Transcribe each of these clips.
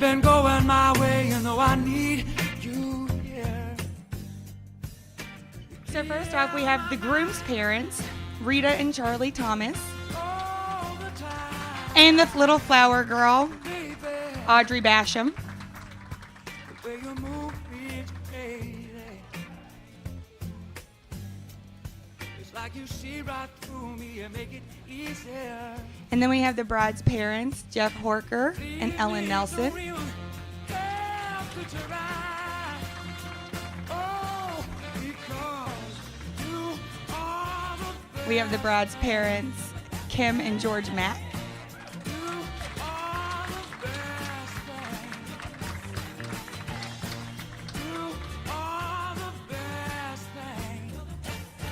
been going my way, you know I need you here. So first off, we have the groom's parents, Rita and Charlie Thomas, All the time, and the little flower girl, baby, Audrey Basham. the way you move me crazy. It's like you see right through me and make it easier. And then we have the bride's parents, Jeff Horker and Ellen Nelson. We have the bride's parents, Kim and George Mack.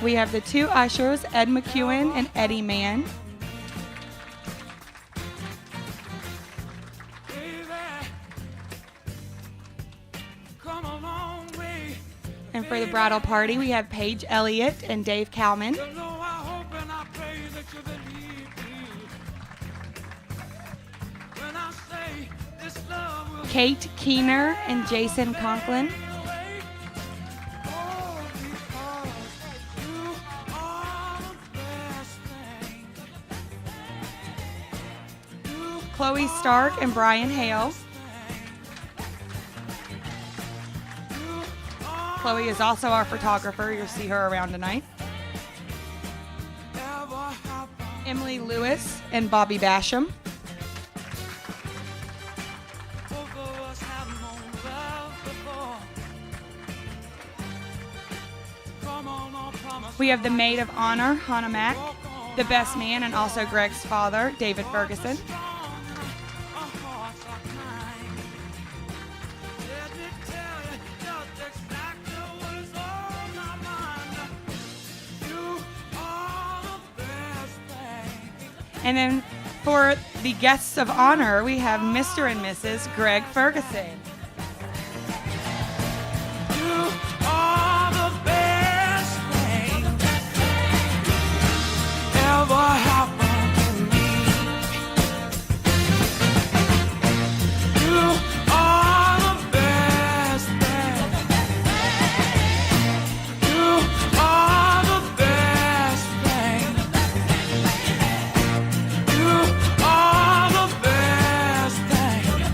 We have the two ushers, Ed McEwen and Eddie Mann. And for the bridal party, we have Paige Elliott and Dave Cowman. Kate Keener and Jason Conklin. Chloe Stark and Brian Hale. Chloe is also our photographer. You'll see her around tonight. Emily Lewis and Bobby Basham. We have the maid of honor, Hannah Mack, the best man and also Gregg's father, David Ferguson. And then for the guests of honor, we have Mr. and Mrs. Gregg Ferguson. You are the best thing ever happened to me. You are the best thing. You are the best thing. You are the best thing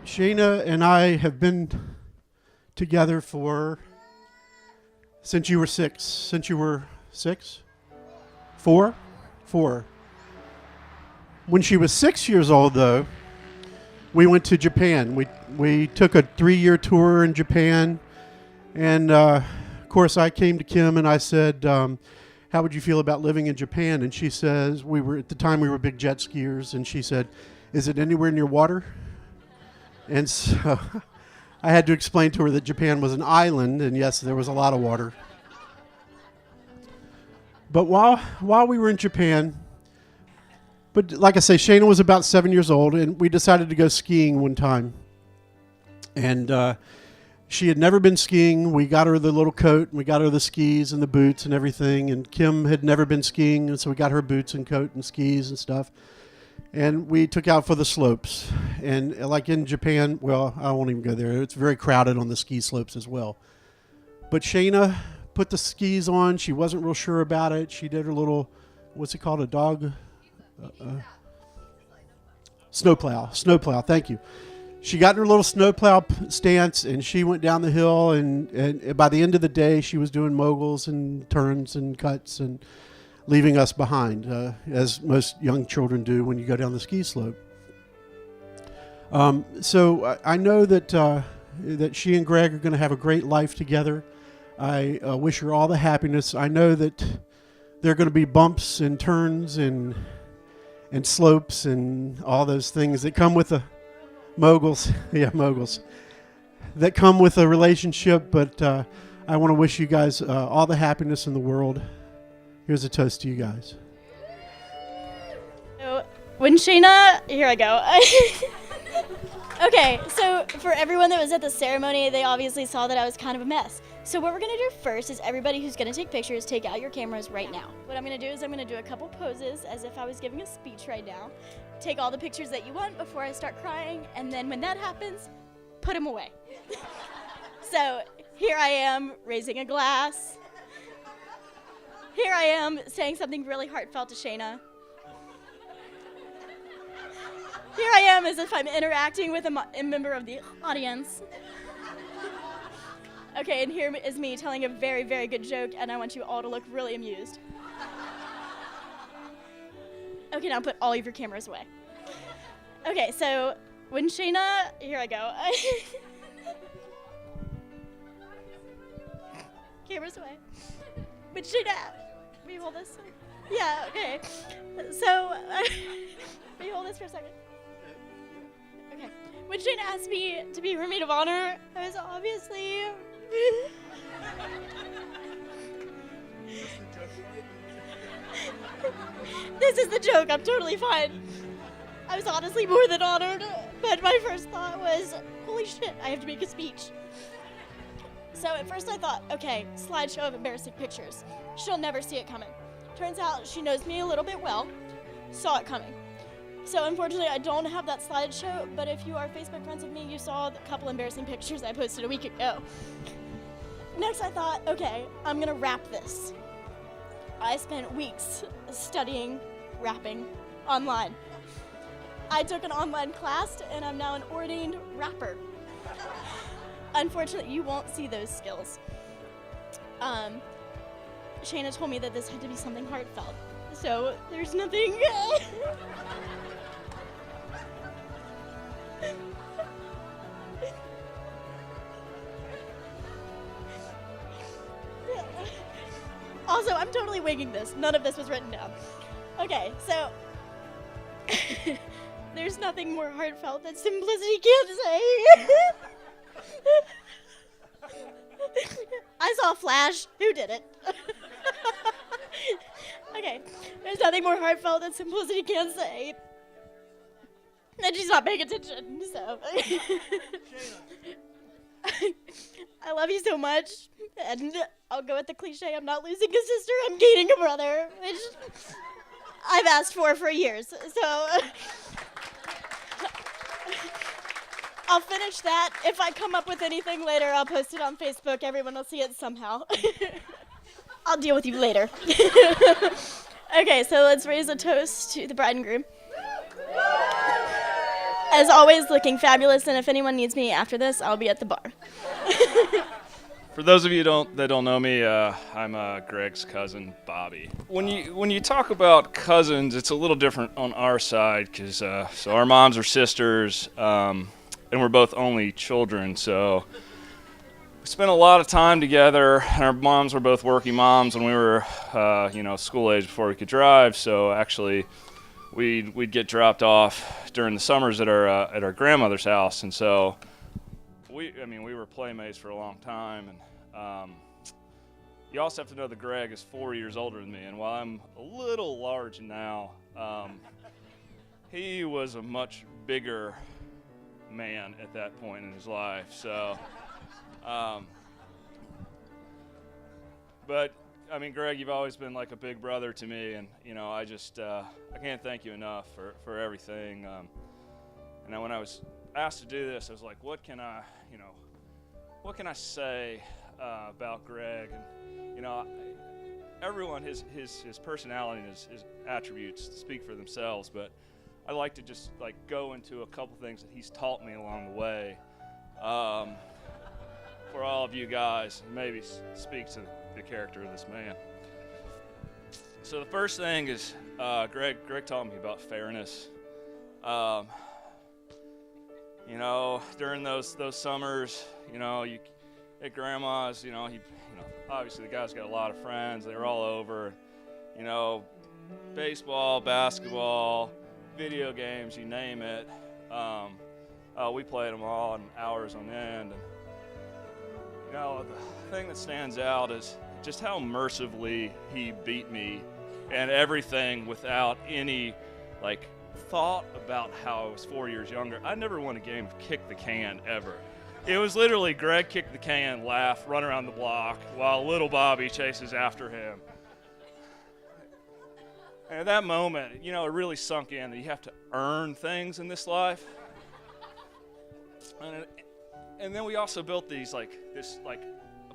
Shanna and I have been together since you were 6. Since you were 6? 4? 4. When she was 6 years old, though, we went to Japan. We took a 3-year tour in Japan. And, of course, I came to Kim and I said, how would you feel about living in Japan? And she says, at the time we were big jet skiers, and she said, is it anywhere near water? And so I had to explain to her that Japan was an island, and yes, there was a lot of water. But while we were in Japan, but like I say, Shanna was about 7 years old, and we decided to go skiing one time. And she had never been skiing. We got her the little coat, and we got her the skis and the boots and everything. And Kim had never been skiing, and so we got her boots and coat and skis and stuff. And we took out for the slopes. And like in Japan, well, I won't even go there. It's very crowded on the ski slopes as well. But Shanna put the skis on. She wasn't real sure about it. She did her little, what's it called, a dog? Snowplow. Thank you. She got in her little snowplow stance, and she went down the hill. And by the end of the day, she was doing moguls and turns and cuts and leaving us behind, as most young children do when you go down the ski slope. So I know that she and Gregg are going to have a great life together. I wish her all the happiness. I know that there are going to be bumps and turns and slopes and all those things that come with the moguls. Yeah, moguls. That come with a relationship, but I want to wish you guys all the happiness in the world. Here's a toast to you guys. So when Shanna, here I go. Okay, so for everyone that was at the ceremony, they obviously saw that I was kind of a mess. So what we're gonna do first is everybody who's gonna take pictures, take out your cameras right now. What I'm gonna do is I'm gonna do a couple poses as if I was giving a speech right now. Take all the pictures that you want before I start crying, and then when that happens, put them away. So here I am raising a glass. Here I am saying something really heartfelt to Shanna. Here I am as if I'm interacting with a member of the audience. Okay, and here is me telling a very, very good joke, and I want you all to look really amused. Okay, now put all of your cameras away. Okay, so when Shanna, here I go. Cameras away. When Shanna, will you hold this? Yeah, okay. So, will you hold this for a second? Okay. When Shanna asked me to be her maid of honor, I was obviously... This is the joke, I'm totally fine. I was honestly more than honored, but my first thought was, holy shit, I have to make a speech. So at first I thought, okay, slideshow of embarrassing pictures. She'll never see it coming. Turns out she knows me a little bit well, saw it coming. So unfortunately I don't have that slideshow, but if you are Facebook friends with me, you saw the couple embarrassing pictures I posted a week ago. Next I thought, okay, I'm gonna rap this. I spent weeks studying rapping online. I took an online class and I'm now an ordained rapper. Unfortunately, you won't see those skills. Shanna told me that this had to be something heartfelt, so there's nothing. Also, I'm totally winging this. None of this was written down. Okay, so there's nothing more heartfelt that simplicity can't say. I saw a flash. Who did it? Okay, there's nothing more heartfelt that simplicity can't say. And she's not paying attention, so. I love you so much, and I'll go with the cliche, I'm not losing a sister, I'm gaining a brother, which I've asked for years, so. I'll finish that. If I come up with anything later, I'll post it on Facebook. Everyone will see it somehow. I'll deal with you later. Okay, so let's raise a toast to the bride and groom. as always, looking fabulous, and if anyone needs me after this, I'll be at the bar. For those of you that don't know me, I'm Gregg's cousin, Bobby. When you talk about cousins, it's a little different on our side because so our moms are sisters, and we're both only children. So we spent a lot of time together. Our moms were both working moms when we were, school age before we could drive. So actually, we'd get dropped off during the summers at our grandmother's house, and so. We were playmates for a long time, and you also have to know that Gregg is 4 years older than me, and while I'm a little large now, he was a much bigger man at that point in his life. So, but I mean, Gregg, you've always been like a big brother to me, and I can't thank you enough for everything. And when I was asked to do this, I was like, what can I say about Gregg? And everyone, his personality and his attributes speak for themselves, but I like to just like go into a couple things that he's taught me along the way. For all of you guys, maybe speak to the character of this man. So the first thing is Gregg taught me about fairness. During those summers, you at grandma's, obviously the guy's got a lot of friends. They were all over, baseball, basketball, video games, you name it. We played them all in hours on end. And, the thing that stands out is just how mercifully he beat me and everything without any, thought about how I was 4 years younger. I never won a game of kick the can ever. It was literally Gregg kick the can, laugh, run around the block while little Bobby chases after him. And at that moment, it really sunk in that you have to earn things in this life. And then we also built these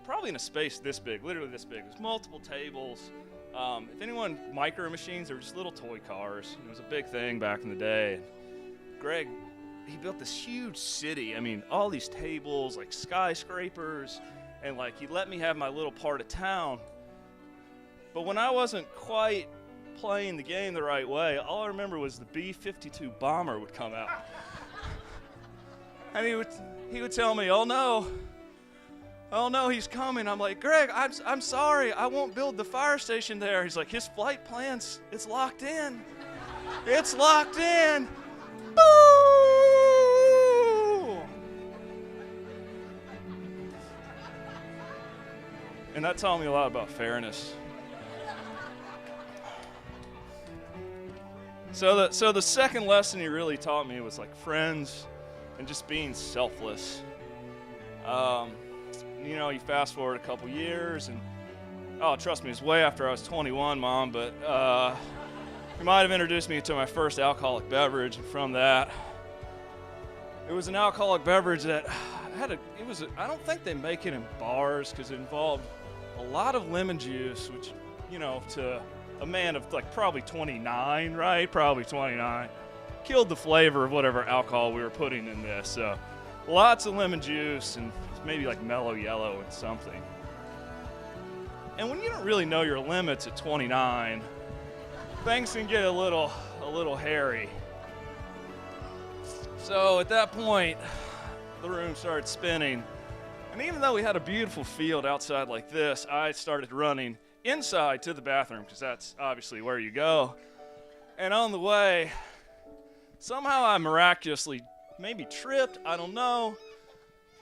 probably in a space this big, literally this big. There's multiple tables. If anyone, micro machines, they were just little toy cars. It was a big thing back in the day. Gregg, he built this huge city. I mean, all these tables, like skyscrapers, and he let me have my little part of town. But when I wasn't quite playing the game the right way, all I remember was the B-52 bomber would come out. And he would tell me, oh no, he's coming. I'm like, Gregg, I'm sorry, I won't build the fire station there. He's like, his flight plans, it's locked in. It's locked in. Boo! And that taught me a lot about fairness. So the second lesson he really taught me was friends and just being selfless. You fast forward a couple years, and trust me, it's way after I was 21, Mom, but he might have introduced me to my first alcoholic beverage, and from that, it was an alcoholic beverage that I don't think they make it in bars because it involved a lot of lemon juice, which, to a man of probably 29, right? Probably 29, killed the flavor of whatever alcohol we were putting in this. So lots of lemon juice and maybe mellow yellow and something. And when you don't really know your limits at 29, things can get a little hairy. So at that point, the room started spinning. And even though we had a beautiful field outside like this, I started running inside to the bathroom because that's obviously where you go. And on the way, somehow I miraculously maybe tripped, I don't know.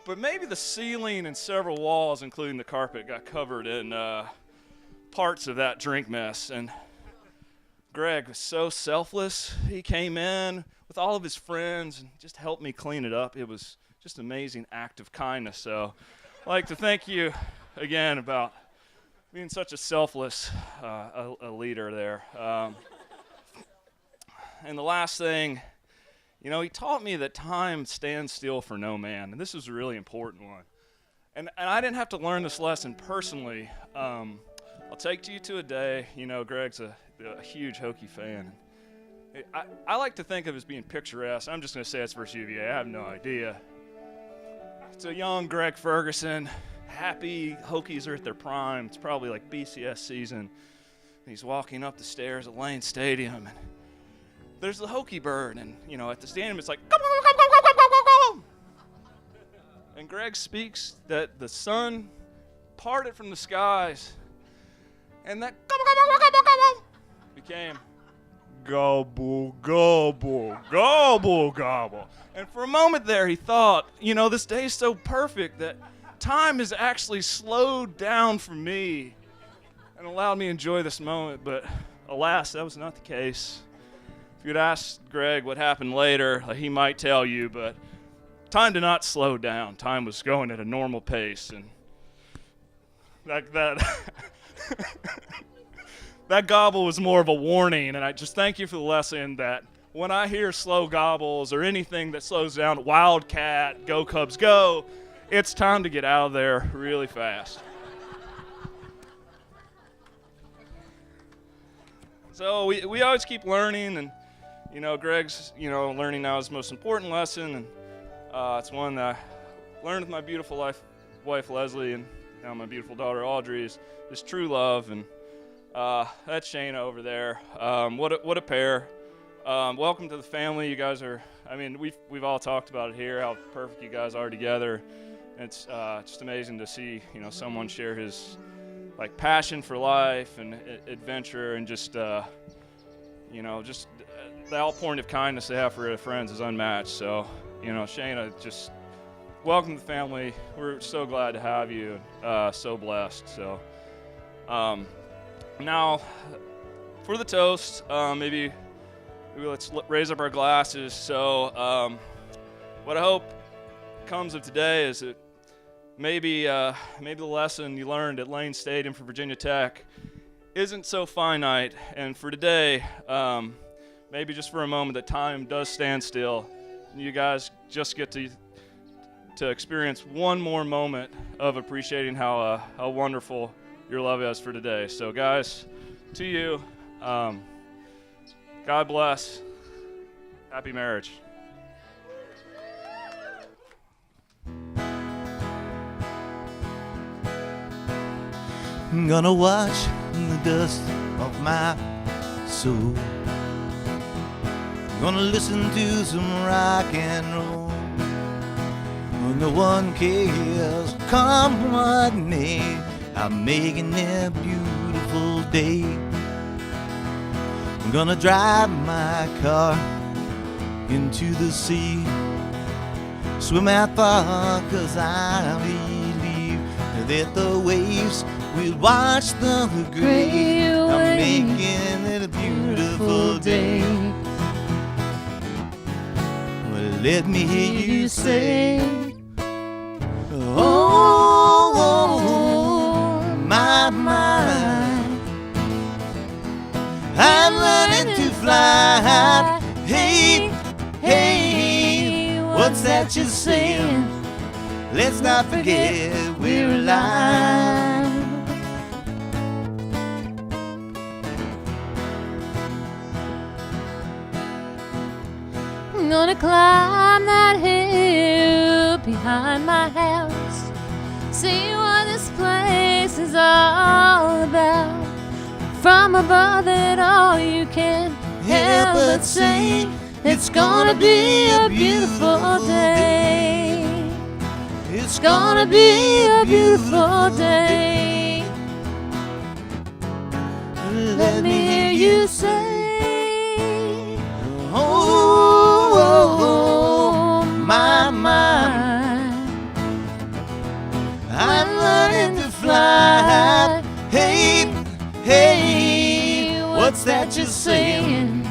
But maybe the ceiling and several walls, including the carpet, got covered in parts of that drink mess. And Gregg was so selfless. He came in with all of his friends and just helped me clean it up. It was just an amazing act of kindness. So I'd like to thank you again about being such a selfless a leader there. And the last thing, he taught me that time stands still for no man, and this is a really important one. And I didn't have to learn this lesson personally. I'll take you to a day, Gregg's a huge Hokie fan. I like to think of it as being picturesque. I'm just going to say it's versus UVA. I have no idea. It's a young Gregg Ferguson. Happy Hokies are at their prime. It's probably like BCS season. And he's walking up the stairs at Lane Stadium. And there's the Hokie bird. And, at the stadium, it's like, come, come, come, come, come, come, come, come. And Gregg speaks that the sun parted from the skies. And that come, come, come, come, come, come, became gobble, gobble, gobble, gobble. And for a moment there, he thought, this day's so perfect that time has actually slowed down for me and allowed me to enjoy this moment. But alas, that was not the case. If you'd asked Gregg what happened later, he might tell you, but time did not slow down. Time was going at a normal pace. And that that gobble was more of a warning, and I just thank you for the lesson that when I hear slow gobbles or anything that slows down, Wildcat, Go Cubs Go, it's time to get out of there really fast. So we always keep learning, and Gregg's learning now is the most important lesson, and it's one that I learned with my beautiful wife Leslie, and now my beautiful daughter Audrey is true love. And that's Shanna over there. What a pair. Welcome to the family. You guys are, we've all talked about it here, how perfect you guys are together. It's just amazing to see, someone share his passion for life and adventure, and just the outpouring of kindness they have for their friends is unmatched. So, Shanna, just welcome to the family. We're so glad to have you. So blessed. So, now, for the toast, maybe let's raise up our glasses. So, what I hope comes of today is that maybe the lesson you learned at Lane Stadium for Virginia Tech isn't so finite. And for today, maybe just for a moment, that time does stand still. And you guys just get to experience one more moment of appreciating how wonderful your love is for today. So guys, to you, God bless. Happy marriage. I'm gonna wash the dust off my soul. I'm gonna listen to some rock and roll. No one cares, come what may. I'm making it a beautiful day. I'm gonna drive my car into the sea. Swim out far, 'cause I believe that the waves will wash the gray. I'm making it a beautiful day. Well, let me hear you say, oh, my mind, I'm learning to fly. Hey, hey, what's that you're saying? Let's not forget we're alive. I'm gonna climb that hill behind my house, see what this place is all about. From above it all you can help but say, it's gonna be a beautiful day. It's gonna be a beautiful day. Let me hear you say, oh, my mind, I'm learning to fly. Hey, hey, what's that you're saying?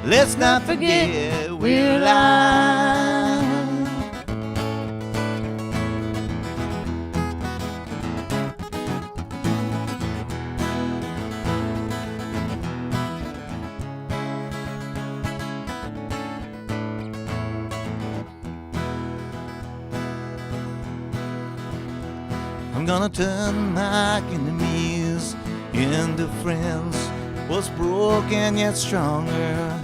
Let's not forget we're alive. I'm gonna turn my enemies into friends. What's broken yet stronger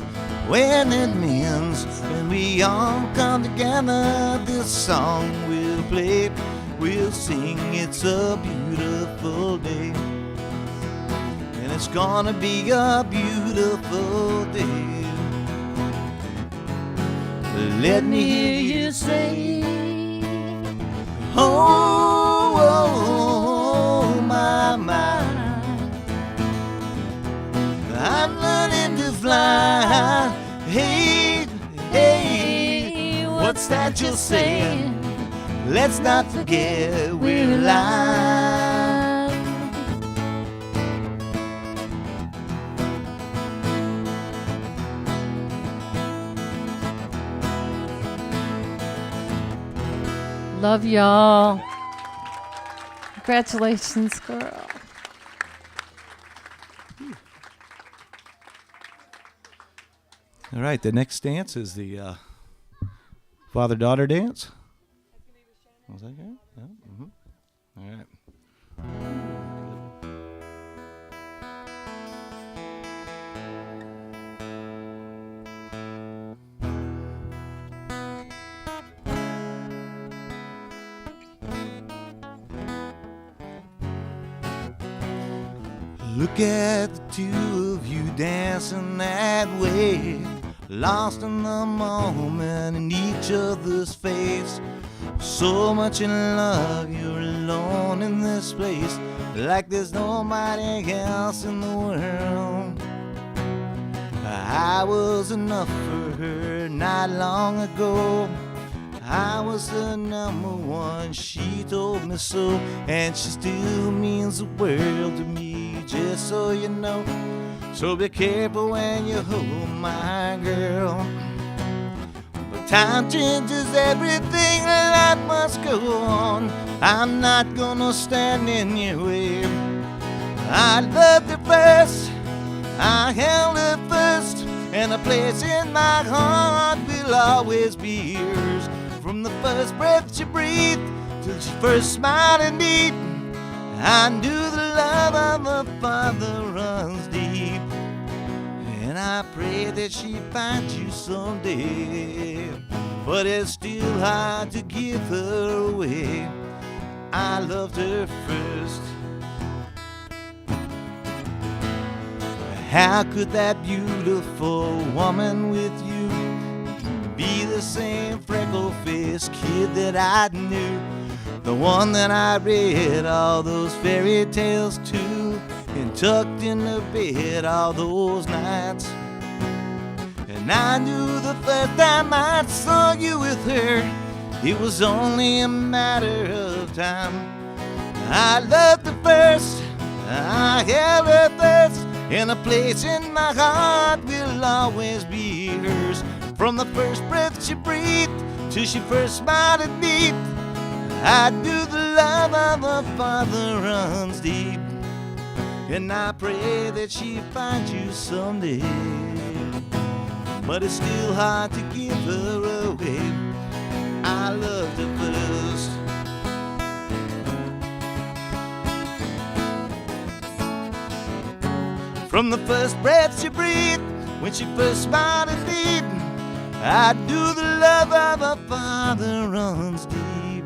when it means when we all come together, this song we'll play, we'll sing. It's a beautiful day, and it's gonna be a beautiful day. Let me hear you say, oh, oh, my, my, I'm learning to fly. Hey, hey, what's that you're saying? Let's not forget we're alive. Love y'all. Congratulations, girl. All right, the next dance is the father-daughter dance. Was that good? Yeah. Mm-hmm. All right. Look at the two of you dancing that way, lost in the moment in each other's face. So much in love, you're alone in this place, like there's nobody else in the world. I was enough for her not long ago. I was the number one, she told me so, and she still means the world to me, just so you know. So be careful when you hold my girl. But time changes everything, life must go on. I'm not gonna stand in your way. I loved her first, I held her first, and a place in my heart will always be yours. From the first breath she breathed till she first smiled at me, I knew the love of a father runs deep. And I pray that she finds you someday, but it's still hard to give her away. I loved her first. How could that beautiful woman with you be the same freckle-faced kid that I knew? The one that I read all those fairy tales to, and tucked in the bed all those nights. And I knew the first time I saw you with her, it was only a matter of time. I loved her first, I held her first, and a place in my heart will always be hers. From the first breath she breathed till she first smiled at me, I knew the love of a father runs deep. And I pray that she finds you someday, but it's still hard to give her away. I loved her first. From the first breath she breathed, when she first smiled at me, I knew the love of a father runs deep.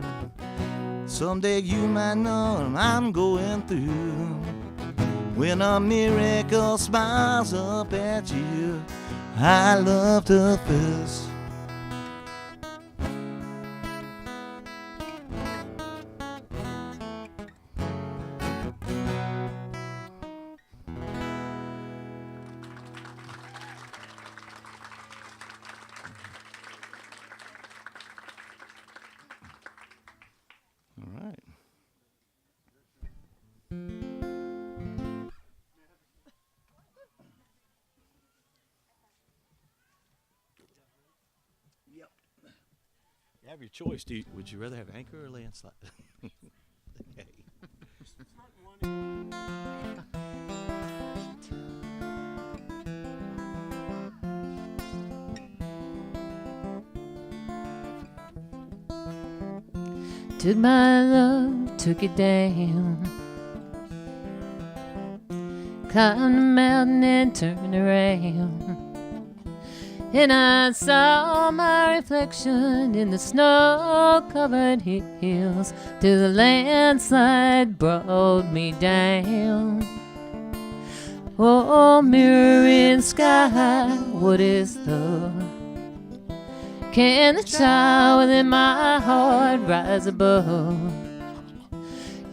Someday you might know what I'm going through, when a miracle smiles up at you. I loved her first. All right. Yep. You have your choice. Would you rather have anchor or landslide? Okay. Took my love, took it down, climbed the mountain and turned around. and I saw my reflection in the snow-covered hills till the landslide brought me down. Oh, mirror in the sky, what is love? Can the child within my heart rise above?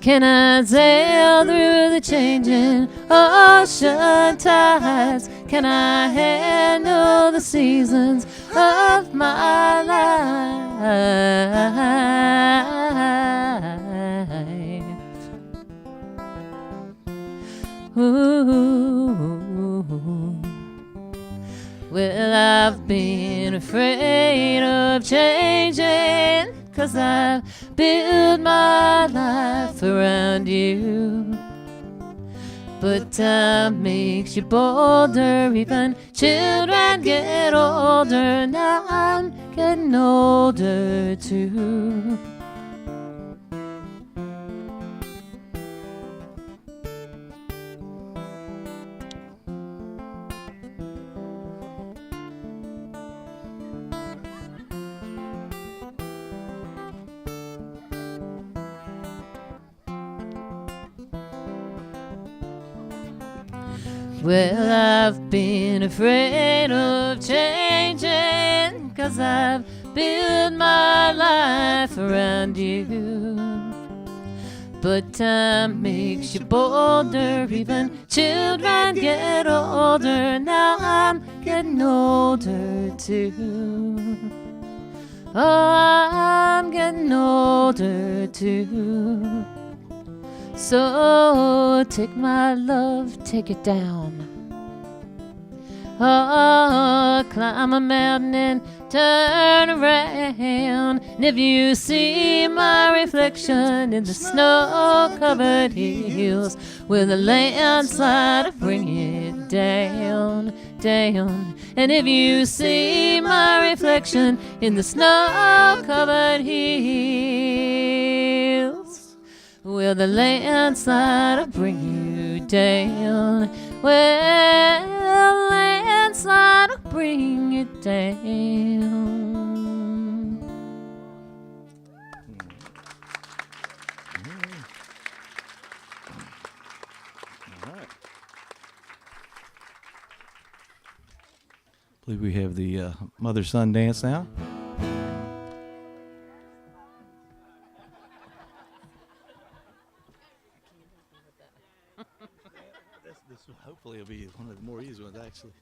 Can I sail through the changing ocean tides? Can I handle the seasons of my life? Ooh. Well, I've been afraid of changing, 'cause I've built my life around you. But time makes you bolder, even children get older. Now I'm getting older too. Well, I've been afraid of changing, 'cause I've built my life around you. But time makes you bolder, even children get older. Now I'm getting older too. Oh, I'm getting older too. So take my love, take it down. Oh, climb a mountain and turn around. And if you see my reflection in the snow-covered hills, with a landslide, I'll bring it down, down. And if you see my reflection in the snow-covered hills, will the landslide will bring you down? Well, the landslide will bring you down. All right. I believe we have the mother-son dance now. Hopefully it'll be one of the more easy ones, actually.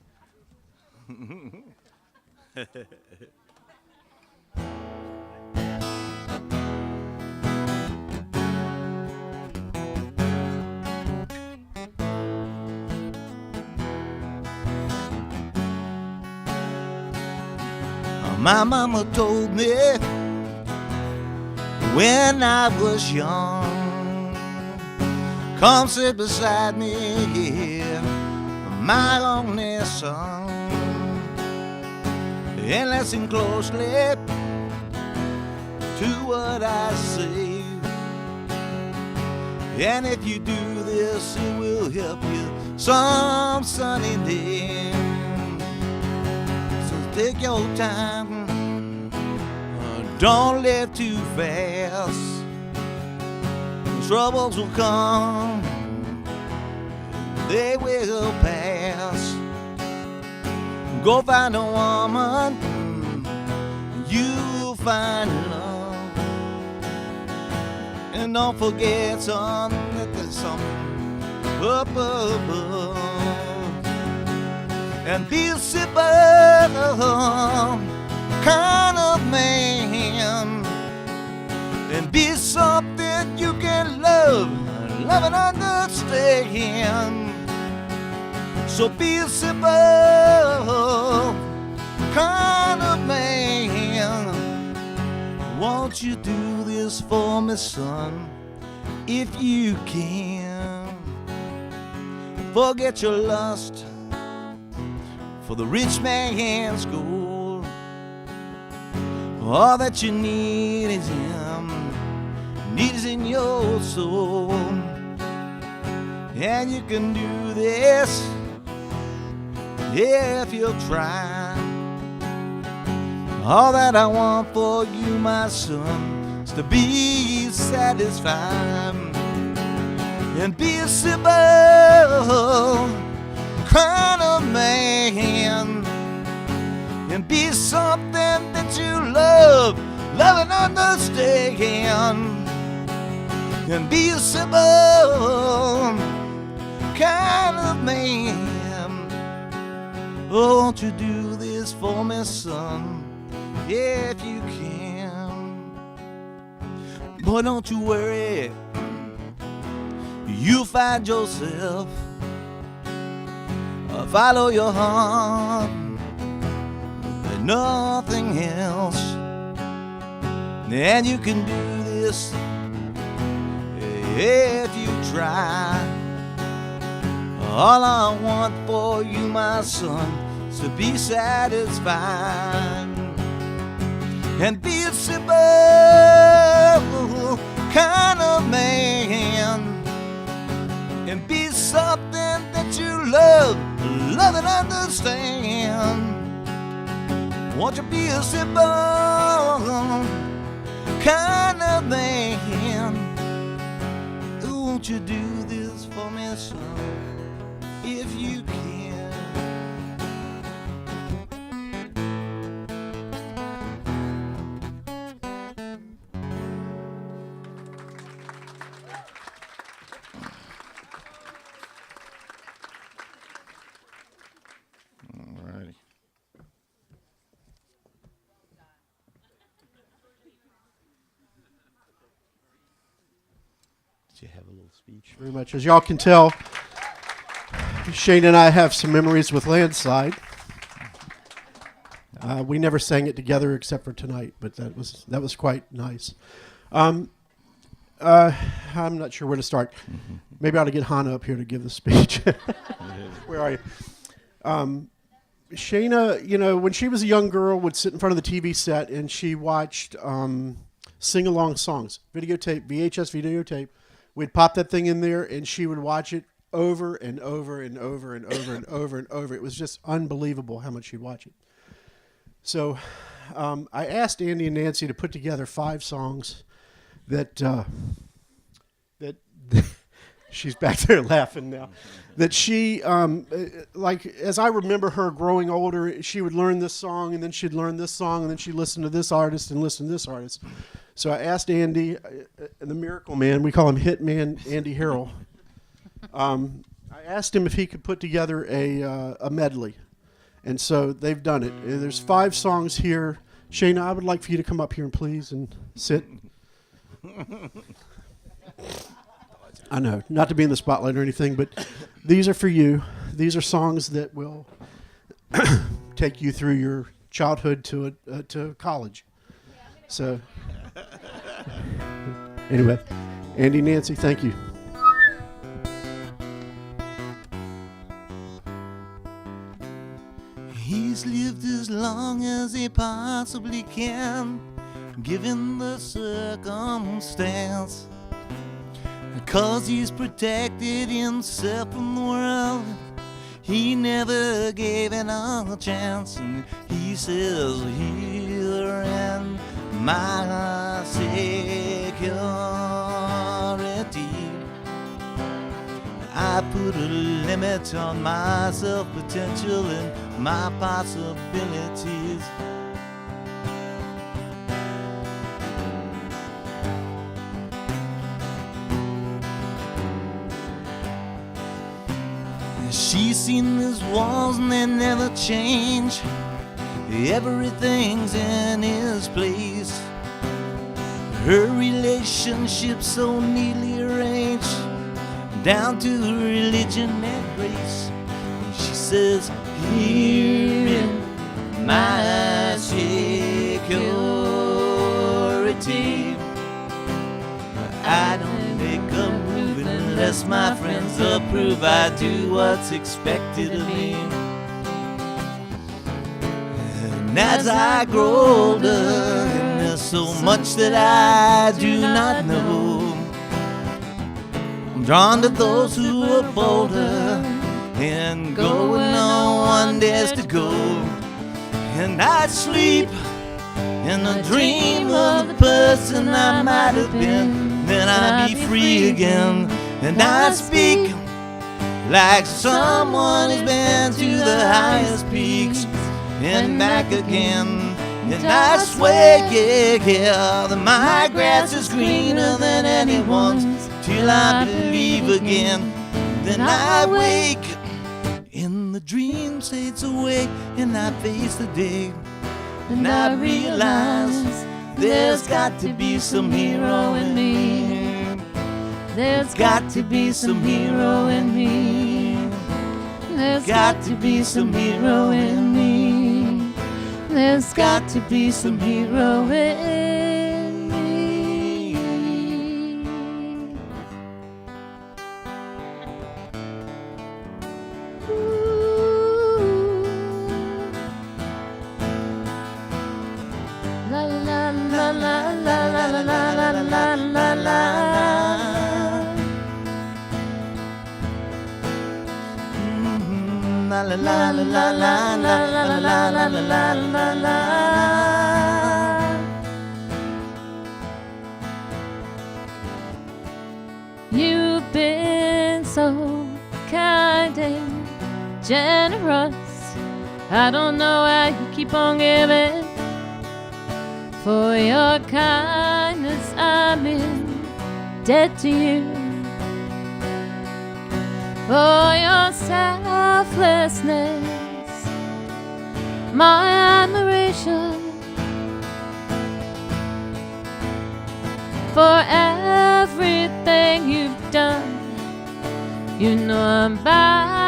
My mama told me when I was young, come sit beside me here, my only son, and listen closely to what I say. And if you do this, it will help you some sunny day. So take your time, don't live too fast. Troubles will come, they will pass. Go find a woman, you'll find love. And don't forget that there's something up above. And be a simple kind of man, and be something you can love and understand. So be a simple kind of man. Won't you do this for me, son, if you can? Forget your lust for the rich man's gold. All that you need is him, need is in your soul. And you can do this, yeah, if you'll try. All that I want for you, my son, is to be satisfied and be a simple kind of man, and be something that you love and understand, and be a simple kind of man. Oh, won't you do this for me, son, if you can? Boy, don't you worry, you'll find yourself. Follow your heart and nothing else, and you can do this if you try. All I want for you, my son, is to be satisfied and be a simple kind of man, and be something that you love and understand. Won't you be a simple kind of man? Won't you do this for me, son, if you can? Alrighty. Did you have a little speech? Very much. As y'all can tell, Shane and I have some memories with Landslide. We never sang it together except for tonight, but that was quite nice. I'm not sure where to start. Maybe I ought to get Hannah up here to give the speech. Where are you? Shanna, when she was a young girl, would sit in front of the TV set and she watched sing-along songs, VHS videotape. We'd pop that thing in there and she would watch it over and over and over and over and over and over. It was just unbelievable how much she'd watch it. So I asked Andy and Nancy to put together 5 songs that she's back there laughing now, that she, like, as I remember her growing older, she would learn this song, and then she'd learn this song, and then she'd listen to this artist and listen to this artist. So I asked Andy, the Miracle Man, we call him Hitman Andy Harrell, I asked him if he could put together a medley. And so they've done it. There's 5 songs here. Shana, I would like for you to come up here and please and sit. I know, not to be in the spotlight or anything, but these are for you. These are songs that will take you through your childhood to college. So, anyway, Andy, Nancy, thank you. He's lived as long as he possibly can, given the circumstance. Because he's protected himself from the world, he never gave it a chance. And he says, here in my security, I put a limit on my self-potential and my possibilities. She's seen these walls and they never change. Everything's in its place. Her relationship so neatly arranged, down to religion and grace. And she says, here in my security, I don't make a move unless my friends approve. I do what's expected of me. And as I grow older, and there's so much that I do not know, I'm drawn to those who are bolder and go where no one dares to go. And I sleep and I dream of the person I might have been. Then I'll be free again, and I speak like someone who's been to the highest peaks and back again. And I swear, yeah, that my grass is greener than anyone's, till I believe again. Then I wake, and the dream fades away, and I face the day, and I realize there's got to be some hero in me. There's got to be some hero in me. There's got to be some hero in me. There's got to be some hero in me. Ooh. La la la la la la la la la la la. La la la la la la la la la la la la. You've been so kind and generous. I don't know how you keep on giving. For your kindness, I'm in debt to you. For your selflessness, my admiration. For everything you've done, you know I'm bound.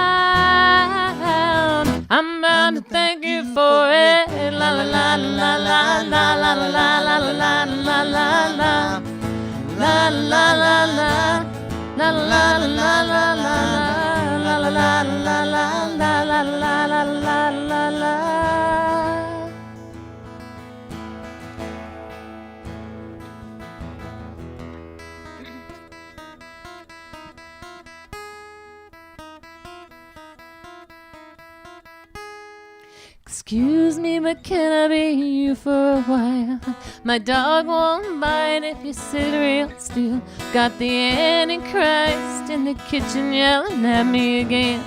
I'm bound to thank you for it. La la la la la la la la la la la la la la la la la la. La la la la la la la la la la la la la la la la la. Excuse me, but can I be you for a while? My dog won't bite if you sit real still. Got the Antichrist in the kitchen yelling at me again.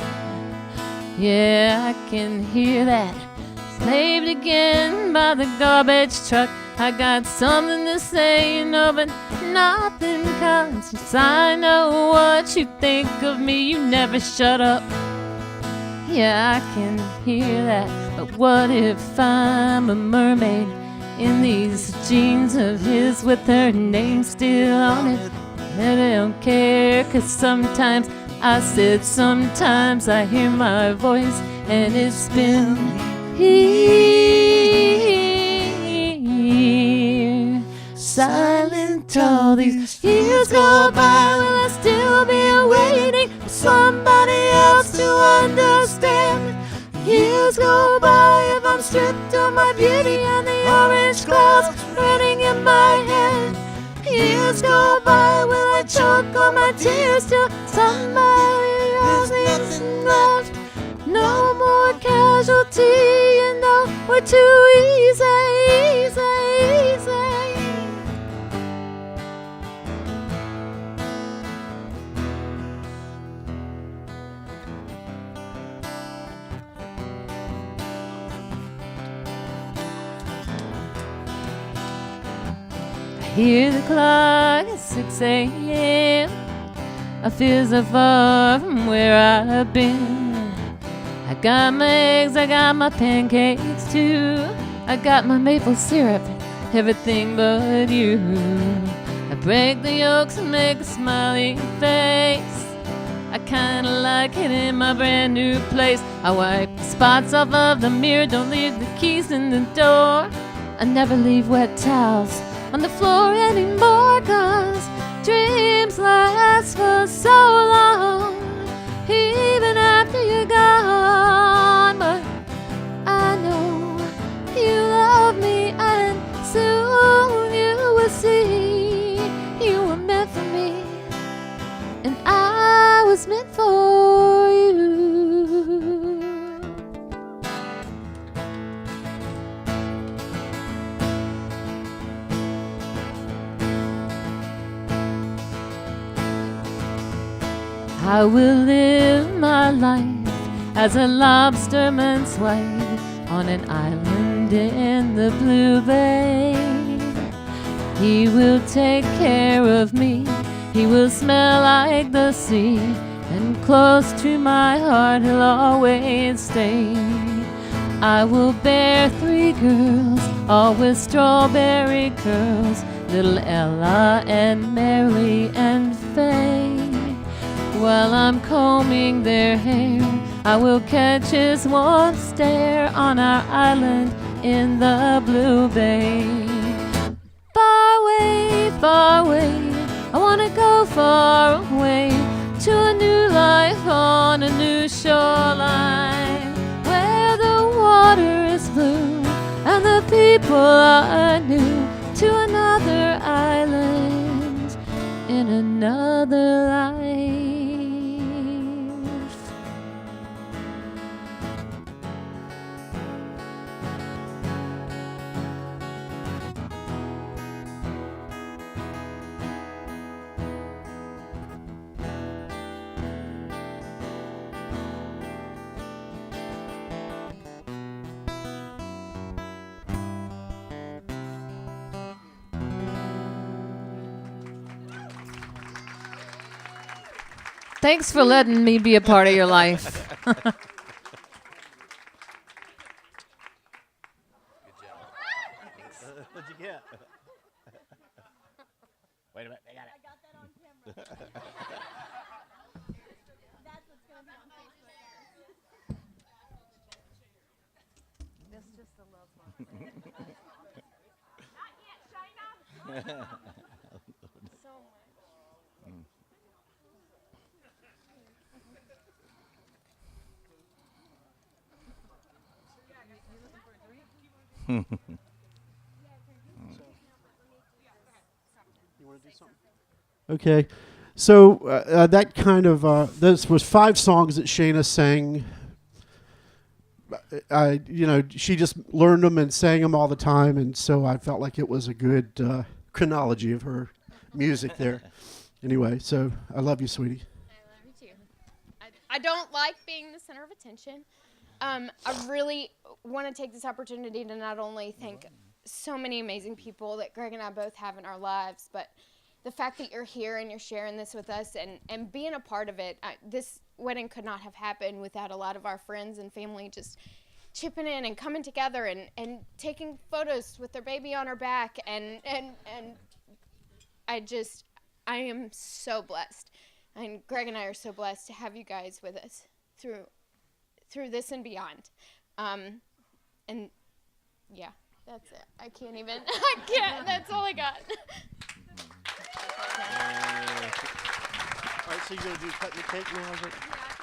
Yeah, I can hear that. Slaved again by the garbage truck. I got something to say, you know, but nothing comes. Yes, I know what you think of me. You never shut up. Yeah, I can hear that. But what if I'm a mermaid in these jeans of his with her name still on it? And I don't care, 'cause sometimes I said sometimes I hear my voice and it's been here. Silent all these years go by, will I still be waiting for somebody else to understand? Years go by if I'm stripped of my beauty and the orange clouds running in my head. Years go by, will I choke on my tears till somebody else is left? No more casualty, you know, we're too easy, easy, easy. Hear the clock at 6 a.m. I feel so far from where I've been. I got my eggs, I got my pancakes too. I got my maple syrup, everything but you. I break the yolks and make a smiley face. I kinda like it in my brand new place. I wipe the spots off of the mirror, don't leave the keys in the door. I never leave wet towels on the floor anymore, 'cause dreams last for so long, even after you're gone. But I know you love me, and soon you will see you were meant for me, and I was meant for you. I will live my life as a lobsterman's wife on an island in the blue bay. He will take care of me, he will smell like the sea, and close to my heart he'll always stay. I will bear 3 girls, all with strawberry curls, little Ella and Mary and Faye. While I'm combing their hair, I will catch his warm stare on our island in the blue bay. Far away, I wanna go far away to a new life on a new shoreline, where the water is blue and the people are new, to another island in another life. Thanks for letting me be a part of your life. What'd you get? Wait a minute, I got it. got that on camera. That's what's going to be on Facebook. That's just a love mark. Not yet, China. So much. Okay, so that kind of this was 5 songs that Shanna sang. She just learned them and sang them all the time, and so I felt like it was a good chronology of her music there. Anyway, so I love you, sweetie. I love you too. I don't like being the center of attention. I really want to take this opportunity to not only thank so many amazing people that Gregg and I both have in our lives, but the fact that you're here and you're sharing this with us and being a part of it. This wedding could not have happened without a lot of our friends and family just chipping in and coming together and taking photos with their baby on her back. And I am so blessed. And Gregg and I are so blessed to have you guys with us through this and beyond. And yeah, that's it. I can't, that's all I got. All right, so you're going to do cutting the cake now, is it? Yeah.